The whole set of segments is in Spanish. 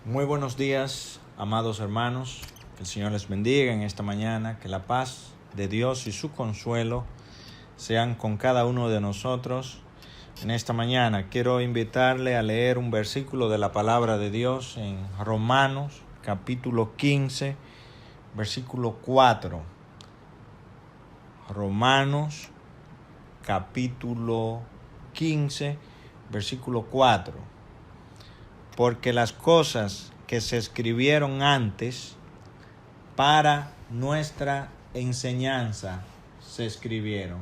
Muy buenos días, amados hermanos. Que el Señor les bendiga en esta mañana. Que la paz de Dios y su consuelo sean con cada uno de nosotros. En esta mañana quiero invitarle a leer un versículo de la palabra de Dios en Romanos, capítulo 15, versículo 4. Romanos, capítulo 15, versículo 4. Porque las cosas que se escribieron antes para nuestra enseñanza se escribieron,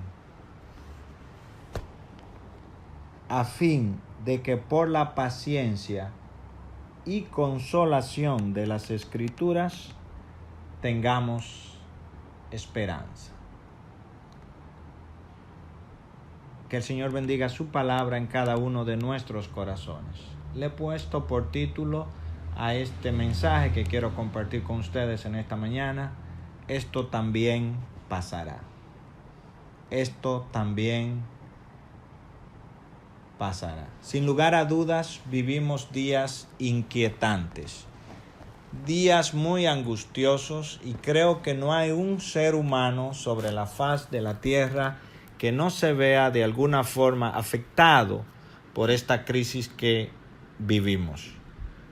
a fin de que por la paciencia y consolación de las Escrituras tengamos esperanza. Que el Señor bendiga su palabra en cada uno de nuestros corazones. Le he puesto por título a este mensaje que quiero compartir con ustedes en esta mañana: esto también pasará. Esto también pasará. Sin lugar a dudas, vivimos días inquietantes, días muy angustiosos, y creo que no hay un ser humano sobre la faz de la tierra que no se vea de alguna forma afectado por esta crisis que vivimos.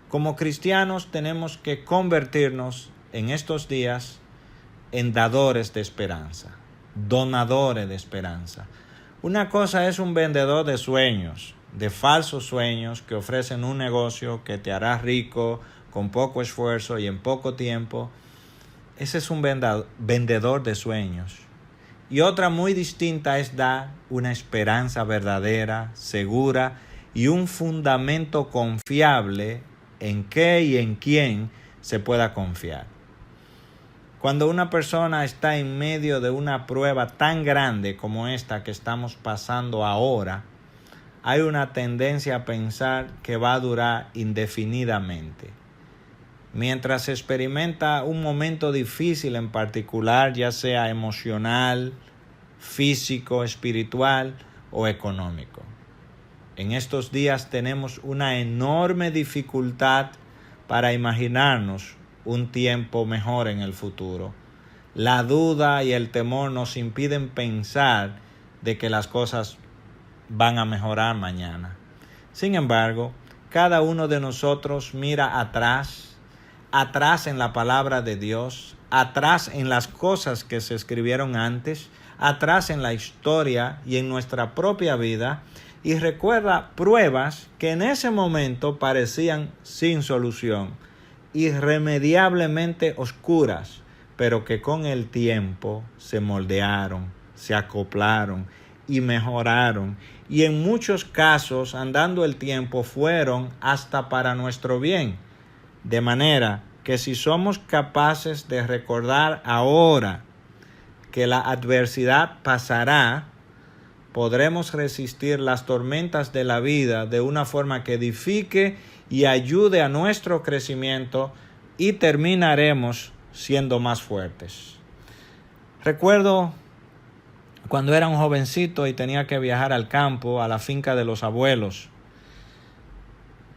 Como cristianos tenemos que convertirnos en estos días en dadores de esperanza, donadores de esperanza. Una cosa es un vendedor de sueños, de falsos sueños que ofrecen un negocio que te hará rico con poco esfuerzo y en poco tiempo. Ese es un vendedor de sueños. Y otra muy distinta es dar una esperanza verdadera, segura y un fundamento confiable en qué y en quién se pueda confiar. Cuando una persona está en medio de una prueba tan grande como esta que estamos pasando ahora, hay una tendencia a pensar que va a durar indefinidamente. Mientras se experimenta un momento difícil en particular, ya sea emocional, físico, espiritual o económico. En estos días tenemos una enorme dificultad para imaginarnos un tiempo mejor en el futuro. La duda y el temor nos impiden pensar de que las cosas van a mejorar mañana. Sin embargo, cada uno de nosotros mira atrás en la palabra de Dios, atrás en las cosas que se escribieron antes, atrás en la historia y en nuestra propia vida, y recuerda pruebas que en ese momento parecían sin solución, irremediablemente oscuras, pero que con el tiempo se moldearon, se acoplaron y mejoraron, y en muchos casos, andando el tiempo, fueron hasta para nuestro bien. De manera que si somos capaces de recordar ahora que la adversidad pasará, podremos resistir las tormentas de la vida de una forma que edifique y ayude a nuestro crecimiento, y terminaremos siendo más fuertes. Recuerdo cuando era un jovencito y tenía que viajar al campo, a la finca de los abuelos,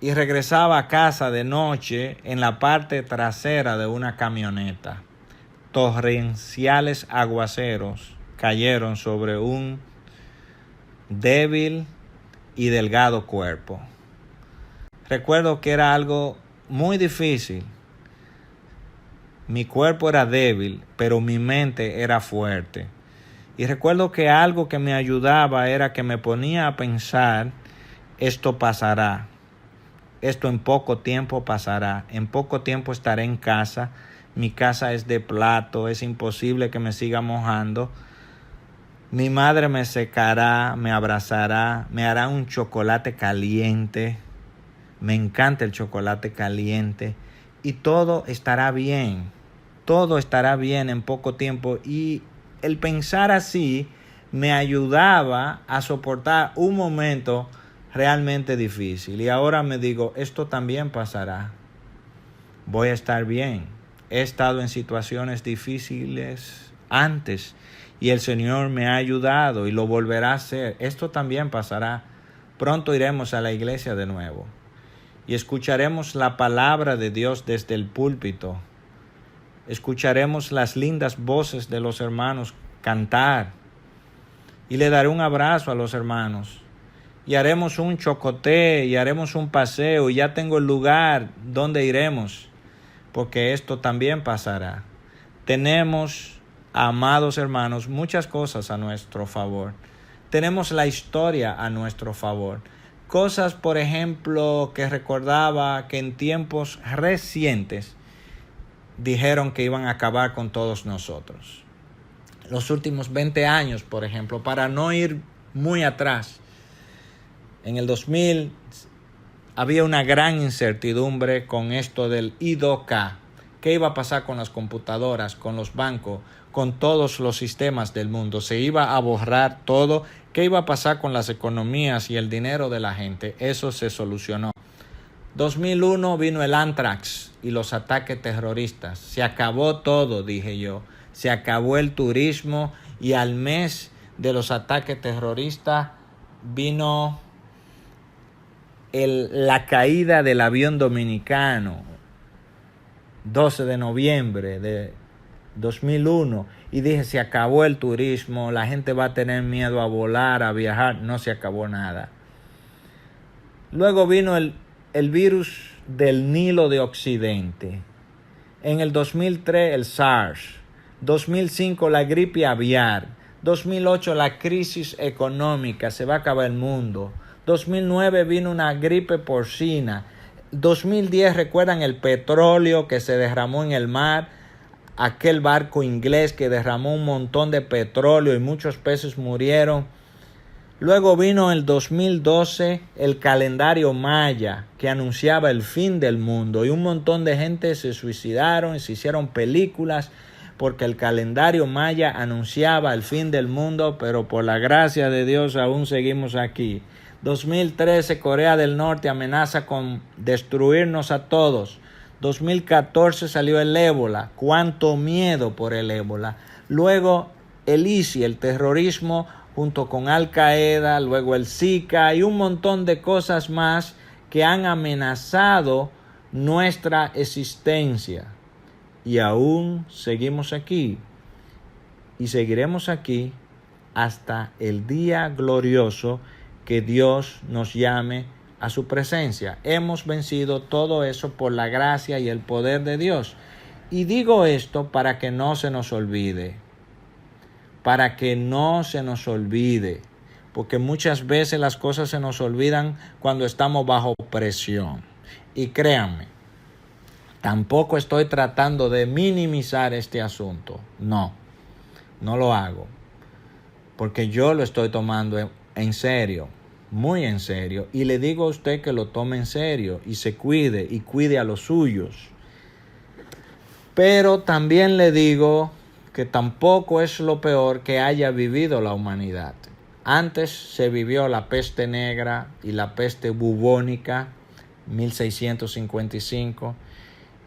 y regresaba a casa de noche en la parte trasera de una camioneta. Torrenciales aguaceros cayeron sobre un débil y delgado cuerpo. Recuerdo que era algo muy difícil. Mi cuerpo era débil, pero mi mente era fuerte. Y recuerdo que algo que me ayudaba era que me ponía a pensar: esto pasará. Esto en poco tiempo pasará. En poco tiempo estaré en casa. Mi casa es de plato. Es imposible que me siga mojando. Mi madre me secará, me abrazará, me hará un chocolate caliente. Me encanta el chocolate caliente. Y todo estará bien. Todo estará bien en poco tiempo. Y el pensar así me ayudaba a soportar un momento realmente difícil. Y ahora me digo: esto también pasará. Voy a estar bien. He estado en situaciones difíciles antes y el Señor me ha ayudado y lo volverá a hacer. Esto también pasará. Pronto iremos a la iglesia de nuevo. y escucharemos la palabra de Dios desde el púlpito. Escucharemos las lindas voces de los hermanos cantar y le daré un abrazo a los hermanos y haremos un chocoté y haremos un paseo y ya tengo el lugar donde iremos, porque esto también pasará. Tenemos, amados hermanos, muchas cosas a nuestro favor. Tenemos la historia a nuestro favor. Cosas, por ejemplo, que recordaba que en tiempos recientes dijeron que iban a acabar con todos nosotros. Los últimos 20 años, por ejemplo, para no ir muy atrás, en el 2000 había una gran incertidumbre con esto del I2K. ¿Qué iba a pasar con las computadoras, con los bancos, con todos los sistemas del mundo? ¿Se iba a borrar todo? ¿Qué iba a pasar con las economías y el dinero de la gente? Eso se solucionó. 2001 vino el Anthrax y los ataques terroristas. Se acabó todo, dije yo. Se acabó el turismo y al mes de los ataques terroristas vino la caída del avión dominicano, 12 de noviembre de 2001, y dije, se acabó el turismo, la gente va a tener miedo a volar, a viajar. No se acabó nada. Luego vino el virus del Nilo de Occidente. En el 2003 el SARS, 2005 la gripe aviar, 2008 la crisis económica, se va a acabar el mundo. 2009 vino una gripe porcina. 2010, recuerdan el petróleo que se derramó en el mar, aquel barco inglés que derramó un montón de petróleo y muchos peces murieron. Luego vino el 2012 el calendario maya que anunciaba el fin del mundo y un montón de gente se suicidaron y se hicieron películas porque el calendario maya anunciaba el fin del mundo, pero por la gracia de Dios aún seguimos aquí. 2013 Corea del Norte amenaza con destruirnos a todos. 2014 salió el ébola. Cuánto miedo por el ébola. Luego el ISIS, el terrorismo junto con Al Qaeda, luego el Zika y un montón de cosas más que han amenazado nuestra existencia. Y aún seguimos aquí y seguiremos aquí hasta el día glorioso que Dios nos llame a su presencia. Hemos vencido todo eso por la gracia y el poder de Dios. Y digo esto para que no se nos olvide. Para que no se nos olvide. Porque muchas veces las cosas se nos olvidan cuando estamos bajo presión. Y créanme, tampoco estoy tratando de minimizar este asunto. No lo hago. Porque yo lo estoy tomando en serio. Muy en serio, y le digo a usted que lo tome en serio y se cuide y cuide a los suyos. Pero también le digo que tampoco es lo peor que haya vivido la humanidad. Antes se vivió la peste negra y la peste bubónica, 1655,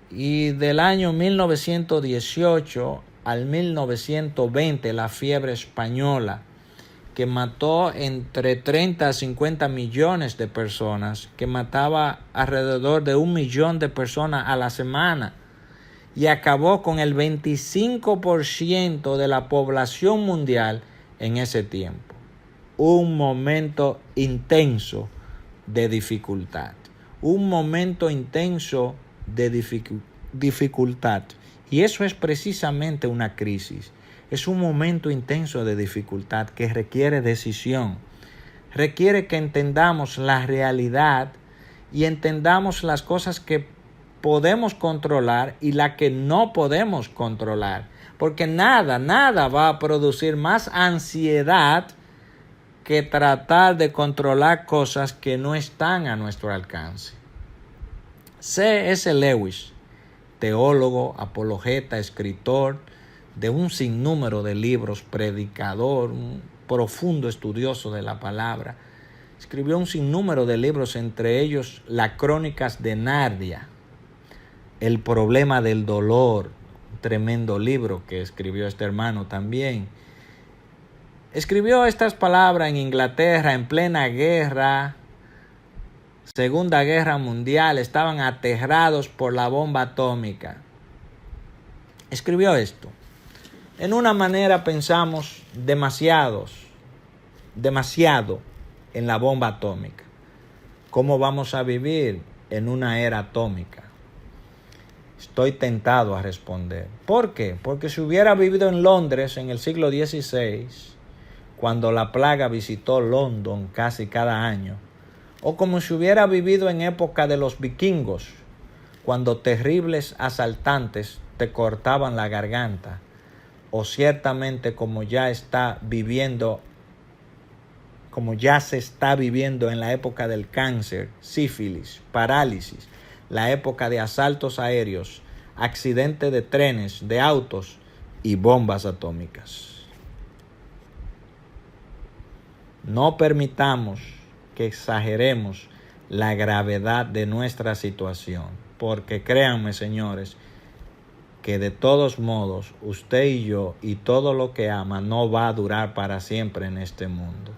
y del año 1918 al 1920 la fiebre española, que mató entre 30 a 50 millones de personas, que mataba alrededor de 1 millón de personas a la semana y acabó con el 25% de la población mundial en ese tiempo. Un momento intenso de dificultad. Un momento intenso de dificultad. Y eso es precisamente una crisis. Es un momento intenso de dificultad que requiere decisión. Requiere que entendamos la realidad y entendamos las cosas que podemos controlar y las que no podemos controlar. Porque nada va a producir más ansiedad que tratar de controlar cosas que no están a nuestro alcance. C.S. Lewis, teólogo, apologeta, escritor de un sinnúmero de libros, predicador, un profundo estudioso de la palabra, escribió un sinnúmero de libros, entre ellos Las Crónicas de Narnia, El problema del dolor, un tremendo libro que escribió este hermano también. Escribió estas palabras en Inglaterra en plena guerra Segunda Guerra Mundial, estaban aterrados por la bomba atómica. Escribió esto. En una manera pensamos demasiado en la bomba atómica. ¿Cómo vamos a vivir en una era atómica? Estoy tentado a responder. ¿Por qué? Porque si hubiera vivido en Londres en el siglo XVI, cuando la plaga visitó London casi cada año, o como si hubiera vivido en época de los vikingos, cuando terribles asaltantes te cortaban la garganta, o ciertamente como ya se está viviendo en la época del cáncer, sífilis, parálisis, la época de asaltos aéreos, accidentes de trenes, de autos y bombas atómicas. No permitamos que exageremos la gravedad de nuestra situación, porque créanme, señores, que de todos modos usted y yo y todo lo que ama no va a durar para siempre en este mundo.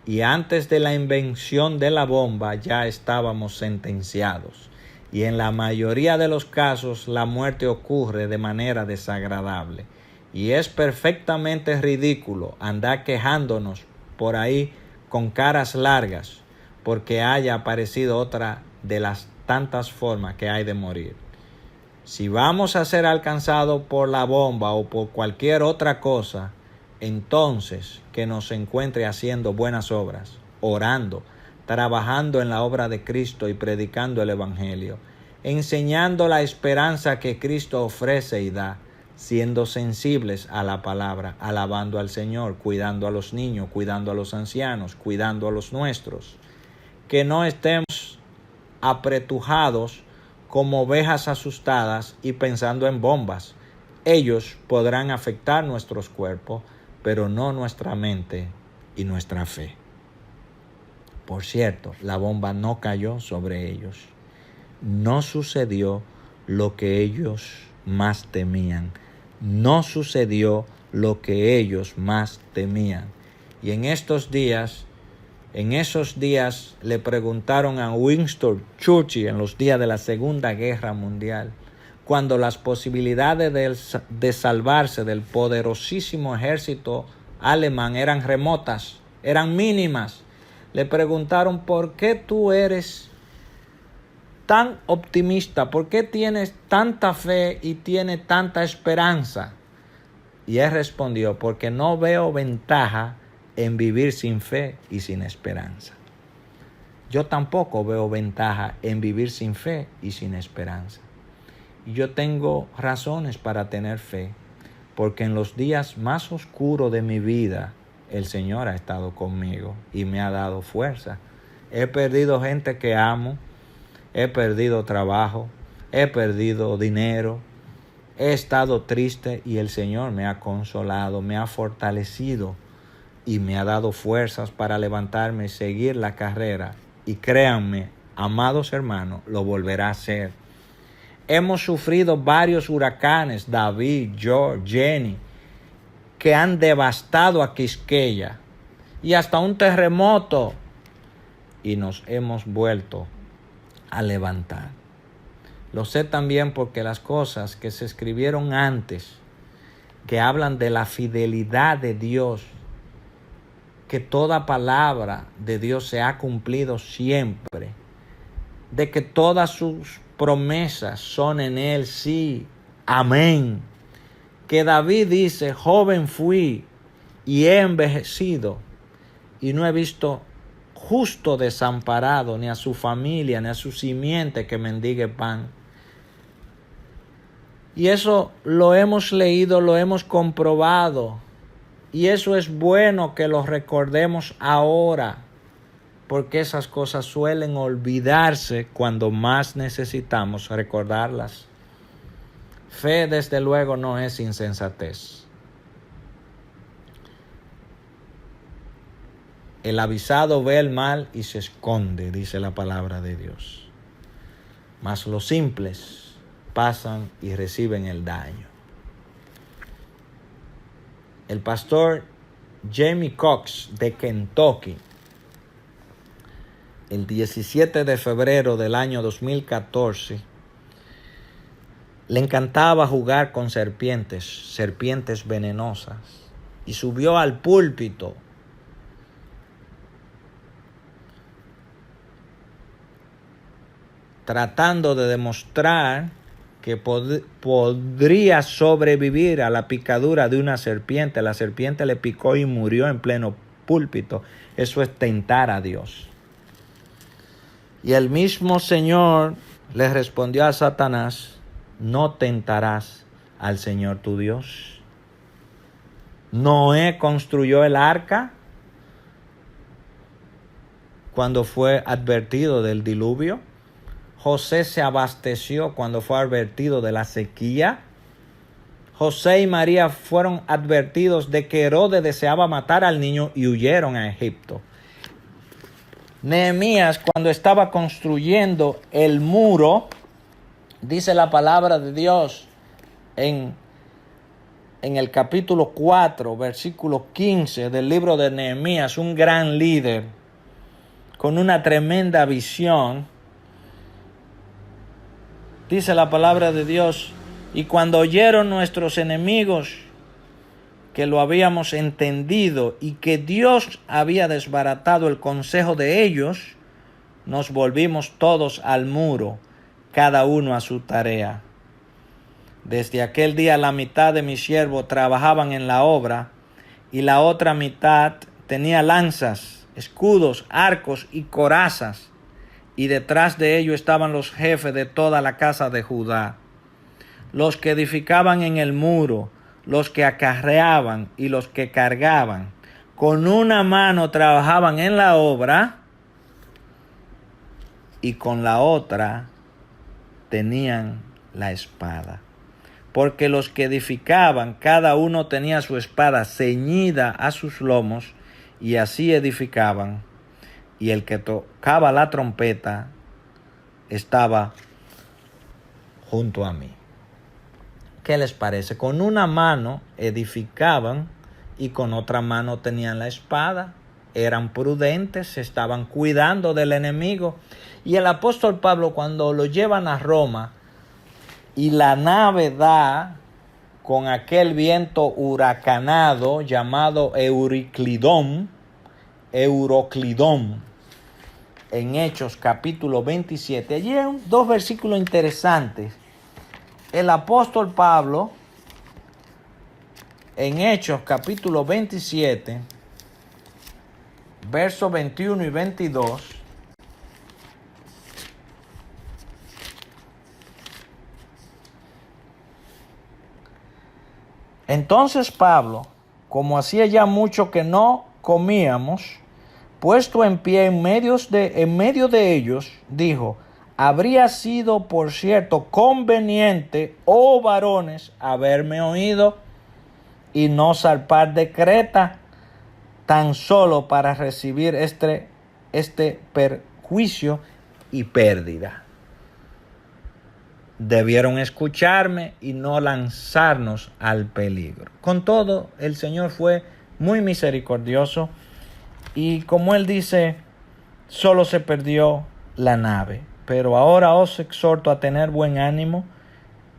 Y antes de la invención de la bomba ya estábamos sentenciados. Y en la mayoría de los casos la muerte ocurre de manera desagradable. Y es perfectamente ridículo andar quejándonos por ahí con caras largas porque haya aparecido otra de las tantas formas que hay de morir. Si vamos a ser alcanzados por la bomba o por cualquier otra cosa, entonces que nos encuentre haciendo buenas obras, orando, trabajando en la obra de Cristo y predicando el Evangelio, enseñando la esperanza que Cristo ofrece y da, siendo sensibles a la palabra, alabando al Señor, cuidando a los niños, cuidando a los ancianos, cuidando a los nuestros. Que no estemos apretujados como ovejas asustadas y pensando en bombas. Ellos podrán afectar nuestros cuerpos, pero no nuestra mente y nuestra fe. Por cierto, la bomba no cayó sobre ellos. No sucedió lo que ellos más temían. No sucedió lo que ellos más temían. Y en esos días le preguntaron a Winston Churchill en los días de la Segunda Guerra Mundial, cuando las posibilidades de salvarse del poderosísimo ejército alemán eran remotas, eran mínimas. Le preguntaron, ¿por qué tú eres tan optimista? ¿Por qué tienes tanta fe y tienes tanta esperanza? Y él respondió, porque no veo ventaja en vivir sin fe y sin esperanza. Yo tampoco veo ventaja en vivir sin fe y sin esperanza. Y yo tengo razones para tener fe, porque en los días más oscuros de mi vida, el Señor ha estado conmigo y me ha dado fuerza. He perdido gente que amo, he perdido trabajo, he perdido dinero, he estado triste y el Señor me ha consolado, me ha fortalecido y me ha dado fuerzas para levantarme y seguir la carrera. Y créanme, amados hermanos, lo volverá a hacer. Hemos sufrido varios huracanes, David, George, Jenny, que han devastado a Quisqueya, y hasta un terremoto, y nos hemos vuelto a levantar. Lo sé también porque las cosas que se escribieron antes, que hablan de la fidelidad de Dios, que toda palabra de Dios se ha cumplido siempre, de que todas sus promesas son en Él, sí, amén. Que David dice, joven fui y he envejecido y no he visto justo desamparado, ni a su familia, ni a su simiente que mendigue pan. Y eso lo hemos leído, lo hemos comprobado. Y eso es bueno que lo recordemos ahora, porque esas cosas suelen olvidarse cuando más necesitamos recordarlas. Fe, desde luego, no es insensatez. El avisado ve el mal y se esconde, dice la palabra de Dios. Mas los simples pasan y reciben el daño. El pastor Jamie Cox de Kentucky el 17 de febrero del año 2014, le encantaba jugar con serpientes venenosas, y subió al púlpito tratando de demostrar que podría sobrevivir a la picadura de una serpiente. La serpiente le picó y murió en pleno púlpito. Eso es tentar a Dios. Y el mismo Señor le respondió a Satanás: no tentarás al Señor tu Dios. Noé construyó el arca cuando fue advertido del diluvio. José se abasteció cuando fue advertido de la sequía. José y María fueron advertidos de que Herodes deseaba matar al niño y huyeron a Egipto. Nehemías, cuando estaba construyendo el muro, dice la palabra de Dios en el capítulo 4, versículo 15 del libro de Nehemías, un gran líder con una tremenda visión. Dice la palabra de Dios: y cuando oyeron nuestros enemigos que lo habíamos entendido y que Dios había desbaratado el consejo de ellos, nos volvimos todos al muro, cada uno a su tarea. Desde aquel día la mitad de mis siervos trabajaban en la obra y la otra mitad tenía lanzas, escudos, arcos y corazas, y detrás de ellos estaban los jefes de toda la casa de Judá, los que edificaban en el muro, los que acarreaban y los que cargaban. Con una mano trabajaban en la obra y con la otra tenían la espada. Porque los que edificaban, cada uno tenía su espada ceñida a sus lomos, y así edificaban. Y el que tocaba la trompeta estaba junto a mí. ¿Qué les parece? Con una mano edificaban y con otra mano tenían la espada. Eran prudentes, se estaban cuidando del enemigo. Y el apóstol Pablo, cuando lo llevan a Roma y la nave da con aquel viento huracanado llamado Euroclidón, en Hechos capítulo 27. Allí hay dos versículos interesantes. El apóstol Pablo, en Hechos capítulo 27, versos 21 y 22, entonces Pablo, como hacía ya mucho que no comíamos, puesto en pie en medio de ellos, dijo: habría sido, por cierto, conveniente, oh varones, haberme oído y no zarpar de Creta, tan solo para recibir este perjuicio y pérdida. Debieron escucharme y no lanzarnos al peligro. Con todo, el Señor fue muy misericordioso, y como Él dice, solo se perdió la nave. Pero ahora os exhorto a tener buen ánimo,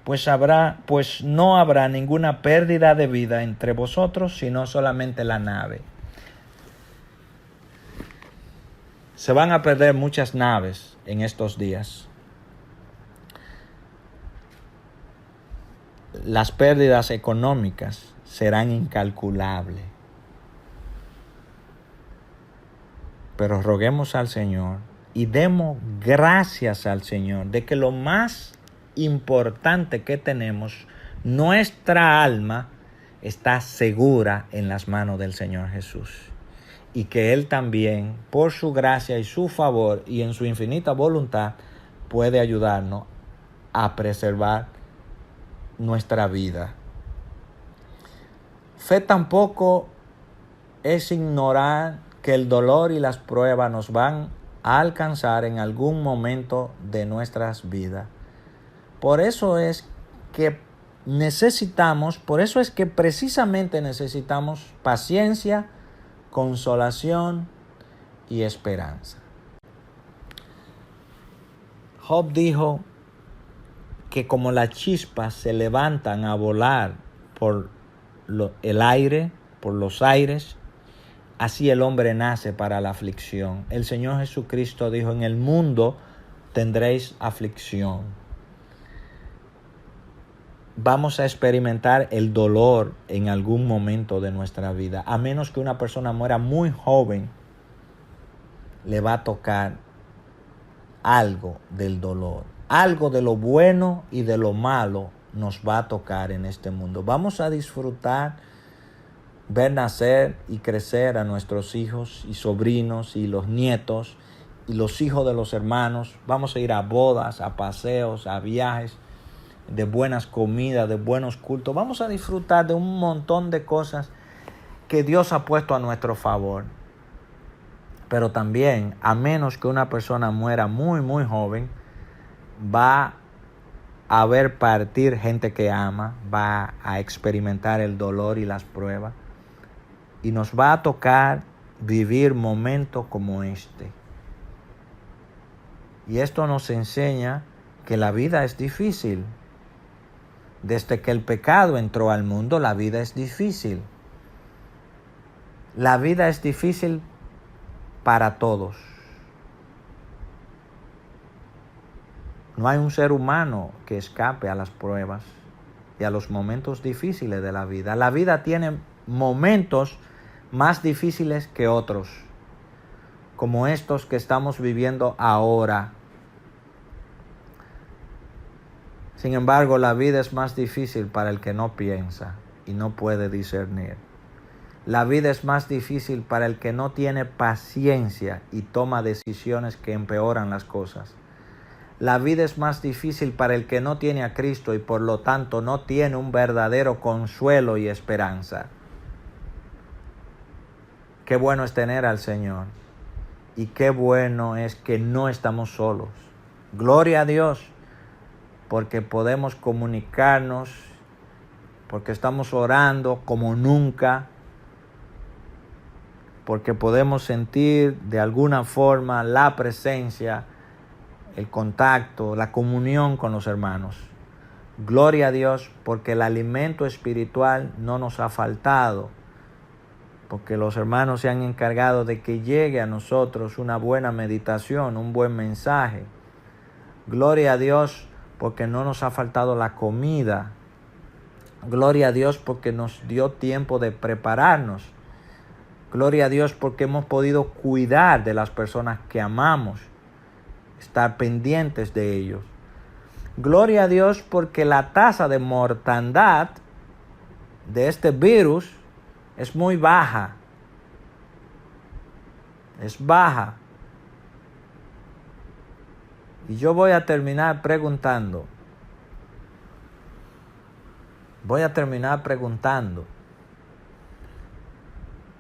pues no habrá ninguna pérdida de vida entre vosotros, sino solamente la nave. Se van a perder muchas naves en estos días. Las pérdidas económicas serán incalculables. Pero roguemos al Señor y demos gracias al Señor de que lo más importante que tenemos, nuestra alma, está segura en las manos del Señor Jesús. Y que Él también, por su gracia y su favor y en su infinita voluntad, puede ayudarnos a preservar nuestra vida. Fe tampoco es ignorar que el dolor y las pruebas nos van a alcanzar en algún momento de nuestras vidas. Por eso es que precisamente necesitamos paciencia, consolación y esperanza. Job dijo que como las chispas se levantan a volar por el aire, por los aires, así el hombre nace para la aflicción. El Señor Jesucristo dijo, en el mundo tendréis aflicción. Vamos a experimentar el dolor en algún momento de nuestra vida. A menos que una persona muera muy joven, le va a tocar algo del dolor. Algo de lo bueno y de lo malo nos va a tocar en este mundo. Vamos a disfrutar, ver nacer y crecer a nuestros hijos y sobrinos y los nietos y los hijos de los hermanos. Vamos a ir a bodas, a paseos, a viajes, de buenas comidas, de buenos cultos. Vamos a disfrutar de un montón de cosas que Dios ha puesto a nuestro favor. Pero también, a menos que una persona muera muy, muy joven, va a ver partir gente que ama, va a experimentar el dolor y las pruebas. Y nos va a tocar vivir momentos como este. Y esto nos enseña que la vida es difícil. Desde que el pecado entró al mundo, la vida es difícil. La vida es difícil para todos. No hay un ser humano que escape a las pruebas y a los momentos difíciles de la vida. La vida tiene momentos más difíciles que otros, como estos que estamos viviendo ahora. Sin embargo, la vida es más difícil para el que no piensa y no puede discernir. La vida es más difícil para el que no tiene paciencia y toma decisiones que empeoran las cosas. La vida es más difícil para el que no tiene a Cristo y por lo tanto no tiene un verdadero consuelo y esperanza. Qué bueno es tener al Señor y qué bueno es que no estamos solos. Gloria a Dios, porque podemos comunicarnos, porque estamos orando como nunca, porque podemos sentir de alguna forma la presencia, el contacto, la comunión con los hermanos. Gloria a Dios, porque el alimento espiritual no nos ha faltado, porque los hermanos se han encargado de que llegue a nosotros una buena meditación, un buen mensaje. Gloria a Dios, porque no nos ha faltado la comida. Gloria a Dios, porque nos dio tiempo de prepararnos. Gloria a Dios, porque hemos podido cuidar de las personas que amamos, estar pendientes de ellos. Gloria a Dios, porque la tasa de mortandad de este virus es muy baja. Es baja. Y yo voy a terminar preguntando.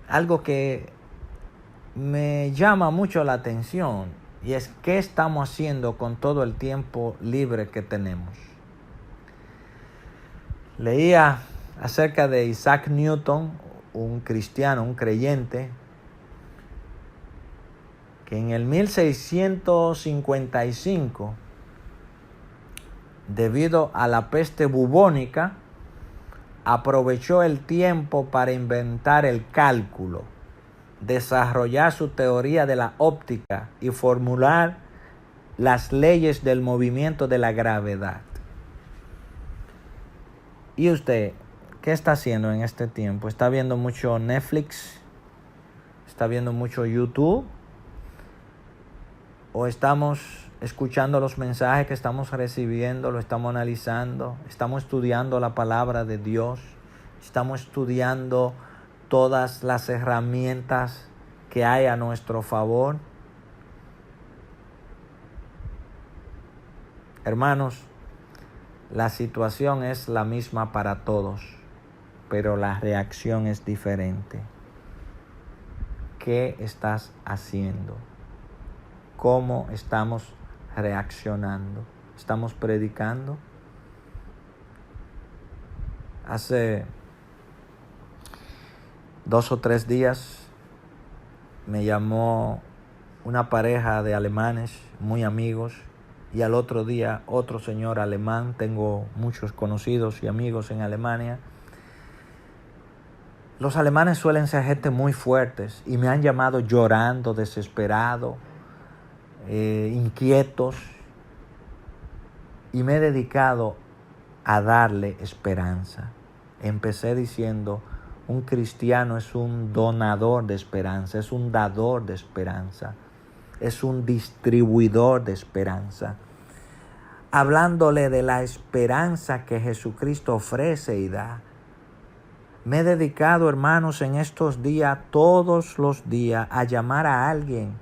Algo que me llama mucho la atención, y es qué estamos haciendo con todo el tiempo libre que tenemos. Leía acerca de Isaac Newton, un cristiano, un creyente, que en el 1655, debido a la peste bubónica, aprovechó el tiempo para inventar el cálculo, desarrollar su teoría de la óptica y formular las leyes del movimiento de la gravedad. ¿Y usted qué está haciendo en este tiempo? ¿Está viendo mucho Netflix? ¿Está viendo mucho YouTube? ¿O estamos escuchando los mensajes que estamos recibiendo, lo estamos analizando, estamos estudiando la palabra de Dios, estamos estudiando todas las herramientas que hay a nuestro favor? Hermanos, la situación es la misma para todos, pero la reacción es diferente. ¿Qué estás haciendo? ¿Cómo estamos reaccionando? ¿Estamos predicando? Hace 2 o 3 días me llamó una pareja de alemanes muy amigos y al otro día otro señor alemán. Tengo muchos conocidos y amigos en Alemania. Los alemanes suelen ser gente muy fuertes y me han llamado llorando, desesperado, inquietos, y me he dedicado a darle esperanza. Empecé diciendo, un cristiano es un donador de esperanza, es un dador de esperanza, es un distribuidor de esperanza. Hablándole de la esperanza que Jesucristo ofrece y da. Me he dedicado, hermanos, en estos días, todos los días, a llamar a alguien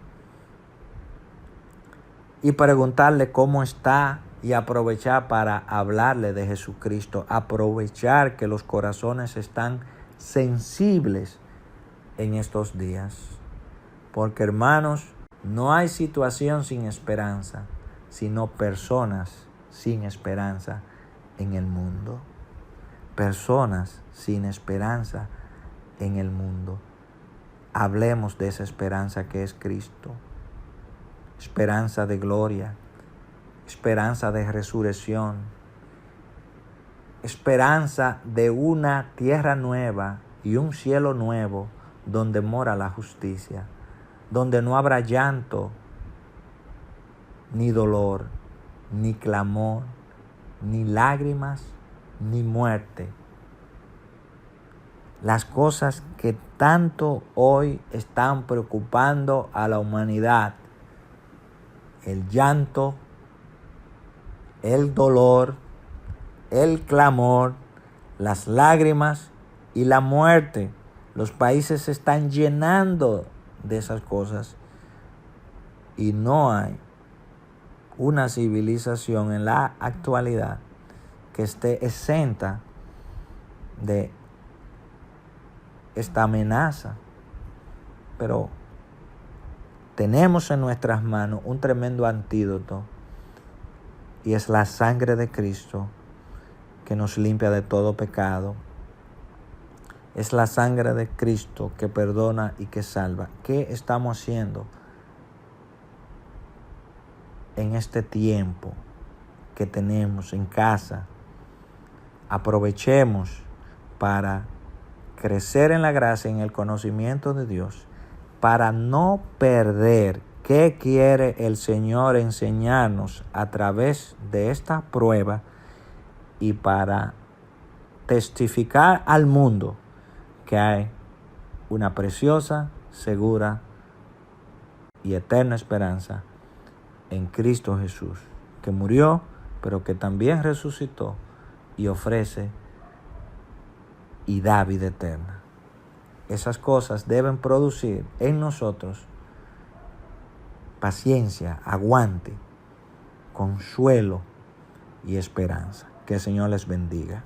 y preguntarle cómo está, y aprovechar para hablarle de Jesucristo, aprovechar que los corazones están sensibles en estos días. Porque, hermanos, no hay situación sin esperanza, sino personas sin esperanza en el mundo. Personas sin esperanza en el mundo. Hablemos de esa esperanza que es Cristo. Esperanza de gloria. Esperanza de resurrección, esperanza de una tierra nueva y un cielo nuevo donde mora la justicia, donde no habrá llanto, ni dolor, ni clamor, ni lágrimas, ni muerte. Las cosas que tanto hoy están preocupando a la humanidad, el llanto, el dolor, el clamor, las lágrimas y la muerte. Los países se están llenando de esas cosas y no hay una civilización en la actualidad que esté exenta de esta amenaza. Pero tenemos en nuestras manos un tremendo antídoto, y es la sangre de Cristo que nos limpia de todo pecado. Es la sangre de Cristo que perdona y que salva. ¿Qué estamos haciendo en este tiempo que tenemos en casa? Aprovechemos para crecer en la gracia y en el conocimiento de Dios, para no perder qué quiere el Señor enseñarnos a través de esta prueba, y para testificar al mundo que hay una preciosa, segura y eterna esperanza en Cristo Jesús, que murió, pero que también resucitó y ofrece y da vida eterna. Esas cosas deben producir en nosotros paciencia, aguante, consuelo y esperanza. Que el Señor les bendiga.